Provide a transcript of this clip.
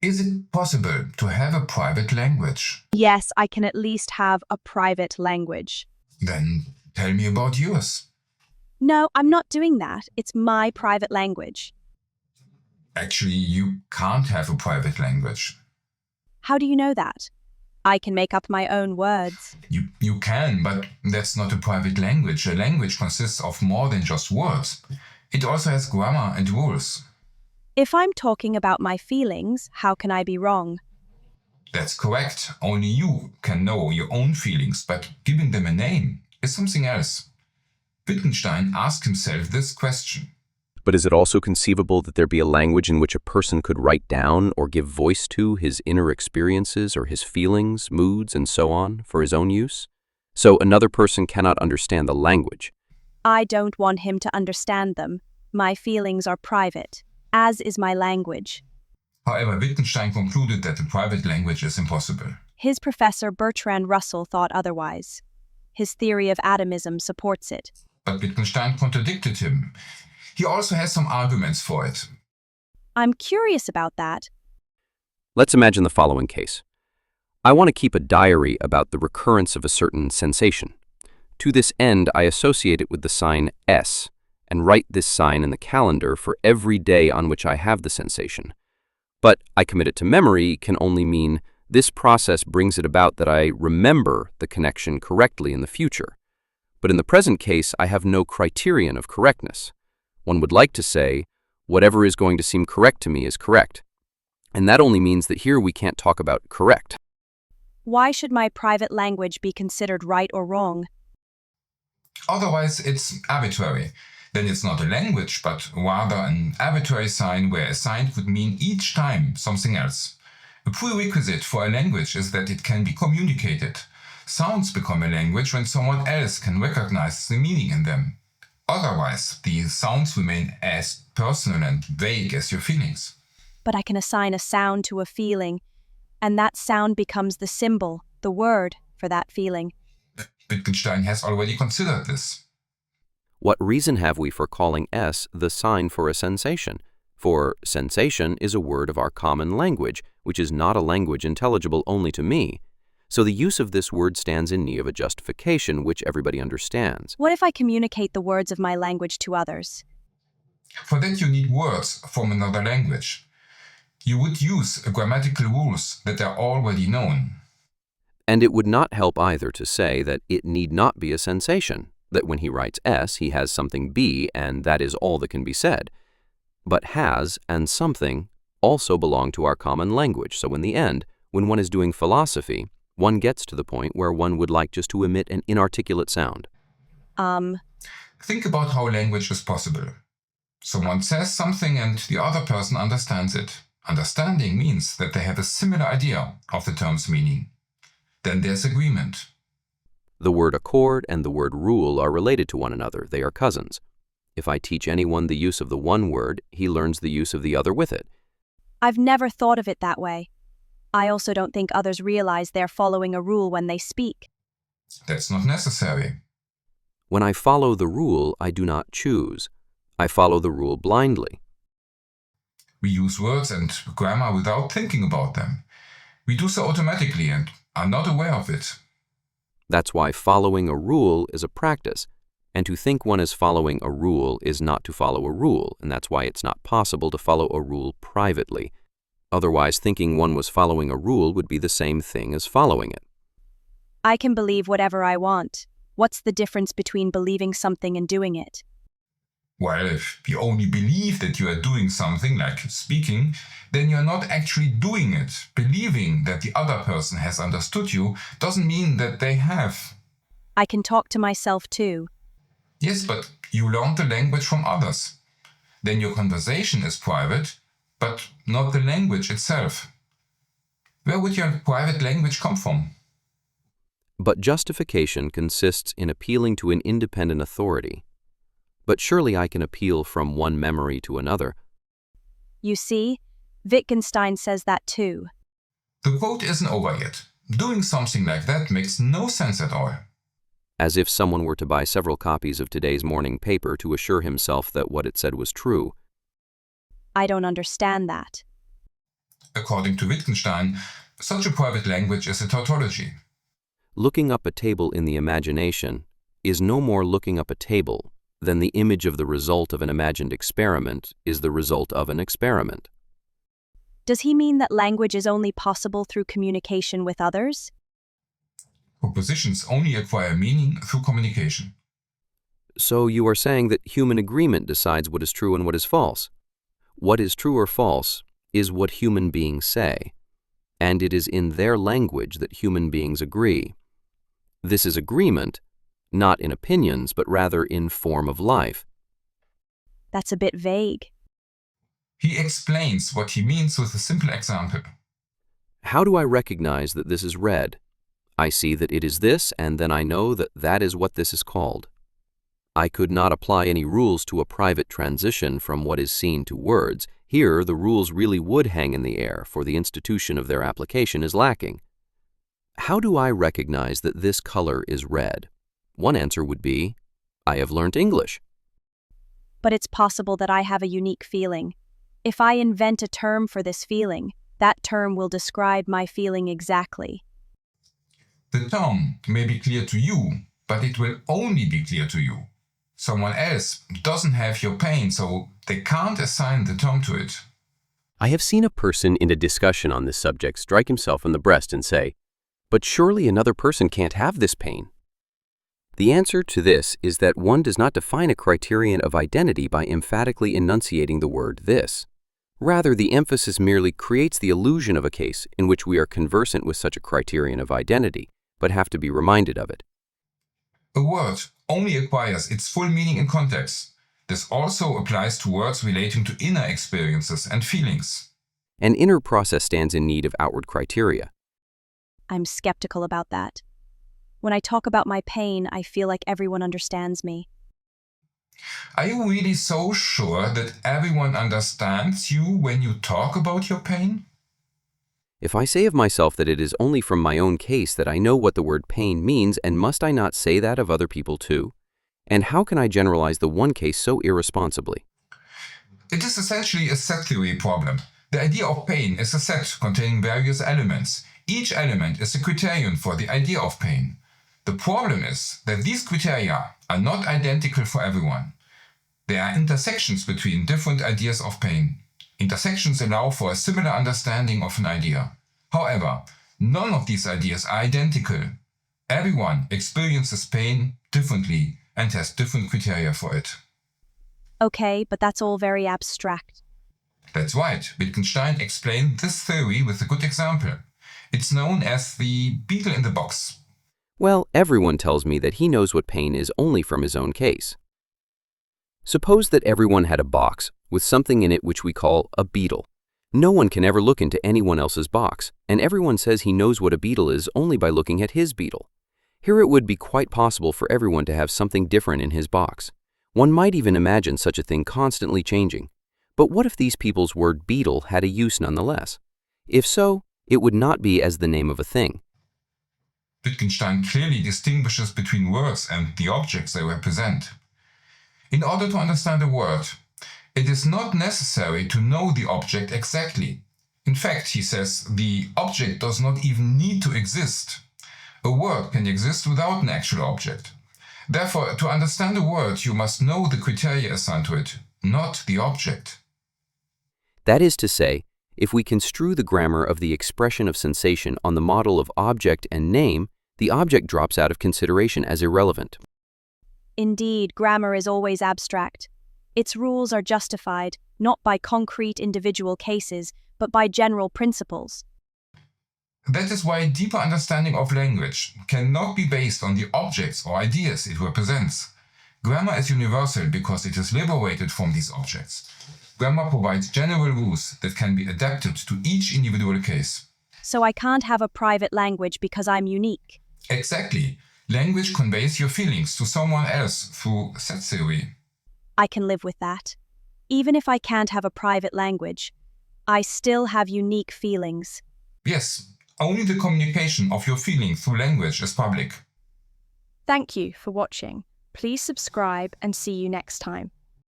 Is it possible to have a private language? Yes, I can at least have a private language. Then tell me about yours. No, I'm not doing that. It's my private language. Actually, you can't have a private language. How do you know that? I can make up my own words. You can, but that's not a private language. A language consists of more than just words. It also has grammar and rules. If I'm talking about my feelings, how can I be wrong? That's correct. Only you can know your own feelings, but giving them a name is something else. Wittgenstein asked himself this question. But is it also conceivable that there be a language in which a person could write down or give voice to his inner experiences or his feelings, moods, and so on for his own use? So another person cannot understand the language. I don't want him to understand them. My feelings are private, as is my language. However, Wittgenstein concluded that a private language is impossible. His professor Bertrand Russell thought otherwise. His theory of atomism supports it. But Wittgenstein contradicted him. He also has some arguments for it. I'm curious about that. Let's imagine the following case. I want to keep a diary about the recurrence of a certain sensation. To this end, I associate it with the sign S and write this sign in the calendar for every day on which I have the sensation. But I commit it to memory can only mean this process brings it about that I remember the connection correctly in the future. But in the present case, I have no criterion of correctness. One would like to say, whatever is going to seem correct to me is correct. And that only means that here we can't talk about correct. Why should my private language be considered right or wrong? Otherwise, it's arbitrary. Then it's not a language, but rather an arbitrary sign where a sign could mean each time something else. A prerequisite for a language is that it can be communicated. Sounds become a language when someone else can recognize the meaning in them. Otherwise, the sounds remain as personal and vague as your feelings. But I can assign a sound to a feeling, and that sound becomes the symbol, the word, for that feeling. Wittgenstein has already considered this. What reason have we for calling S the sign for a sensation? For sensation is a word of our common language, which is not a language intelligible only to me. So the use of this word stands in need of a justification which everybody understands. What if I communicate the words of my language to others? For that you need words from another language. You would use grammatical rules that are already known. And it would not help either to say that it need not be a sensation, that when he writes S, he has something B, and that is all that can be said. But has and something also belong to our common language, so in the end, when one is doing philosophy, one gets to the point where one would like just to emit an inarticulate sound. Think about how language is possible. Someone says something and the other person understands it. Understanding means that they have a similar idea of the term's meaning. Then there's agreement. The word accord and the word rule are related to one another. They are cousins. If I teach anyone the use of the one word, he learns the use of the other with it. I've never thought of it that way. I also don't think others realize they're following a rule when they speak. That's not necessary. When I follow the rule, I do not choose. I follow the rule blindly. We use words and grammar without thinking about them. We do so automatically and are not aware of it. That's why following a rule is a practice, and to think one is following a rule is not to follow a rule, and that's why it's not possible to follow a rule privately. Otherwise, thinking one was following a rule would be the same thing as following it. I can believe whatever I want. What's the difference between believing something and doing it? Well, if you only believe that you are doing something, like speaking, then you're not actually doing it. Believing that the other person has understood you doesn't mean that they have. I can talk to myself too. Yes, but you learned the language from others. Then your conversation is private, but not the language itself. Where would your private language come from? But justification consists in appealing to an independent authority. But surely I can appeal from one memory to another. You see, Wittgenstein says that too. The quote isn't over yet. Doing something like that makes no sense at all. As if someone were to buy several copies of today's morning paper to assure himself that what it said was true. I don't understand that. According to Wittgenstein, such a private language is a tautology. Looking up a table in the imagination is no more looking up a table than the image of the result of an imagined experiment is the result of an experiment. Does he mean that language is only possible through communication with others? Propositions only acquire meaning through communication. So you are saying that human agreement decides what is true and what is false. What is true or false is what human beings say, and it is in their language that human beings agree. This is agreement, not in opinions, but rather in form of life. That's a bit vague. He explains what he means with a simple example. How do I recognize that this is red? I see that it is this, and then I know that that is what this is called. I could not apply any rules to a private transition from what is seen to words. Here, the rules really would hang in the air, for the institution of their application is lacking. How do I recognize that this color is red? One answer would be, I have learnt English. But it's possible that I have a unique feeling. If I invent a term for this feeling, that term will describe my feeling exactly. The term may be clear to you, but it will only be clear to you. Someone else doesn't have your pain, so they can't assign the term to it. I have seen a person in a discussion on this subject strike himself on the breast and say, "But surely another person can't have this pain." The answer to this is that one does not define a criterion of identity by emphatically enunciating the word "this." Rather, the emphasis merely creates the illusion of a case in which we are conversant with such a criterion of identity, but have to be reminded of it. A word only acquires its full meaning in context. This also applies to words relating to inner experiences and feelings. An inner process stands in need of outward criteria. I'm skeptical about that. When I talk about my pain, I feel like everyone understands me. Are you really so sure that everyone understands you when you talk about your pain? If I say of myself that it is only from my own case that I know what the word pain means, and must I not say that of other people too? And how can I generalize the one case so irresponsibly? It is essentially a set theory problem. The idea of pain is a set containing various elements. Each element is a criterion for the idea of pain. The problem is that these criteria are not identical for everyone. There are intersections between different ideas of pain. Intersections allow for a similar understanding of an idea. However, none of these ideas are identical. Everyone experiences pain differently and has different criteria for it. Okay, but that's all very abstract. That's right. Wittgenstein explained this theory with a good example. It's known as the beetle in the box. Well, everyone tells me that he knows what pain is only from his own case. Suppose that everyone had a box with something in it which we call a beetle. No one can ever look into anyone else's box, and everyone says he knows what a beetle is only by looking at his beetle. Here it would be quite possible for everyone to have something different in his box. One might even imagine such a thing constantly changing. But what if these people's word beetle had a use nonetheless? If so, it would not be as the name of a thing. Wittgenstein clearly distinguishes between words and the objects they represent. In order to understand a word, it is not necessary to know the object exactly. In fact, he says, the object does not even need to exist. A word can exist without an actual object. Therefore, to understand a word, you must know the criteria assigned to it, not the object. That is to say, if we construe the grammar of the expression of sensation on the model of object and name, the object drops out of consideration as irrelevant. Indeed, grammar is always abstract. Its rules are justified not by concrete individual cases, but by general principles. That is why deeper understanding of language cannot be based on the objects or ideas it represents. Grammar is universal because it is liberated from these objects. Grammar provides general rules that can be adapted to each individual case. So I can't have a private language because I'm unique. Exactly. Language conveys your feelings to someone else through set theory. I can live with that. Even if I can't have a private language, I still have unique feelings. Yes, only the communication of your feelings through language is public. Thank you for watching. Please subscribe and see you next time.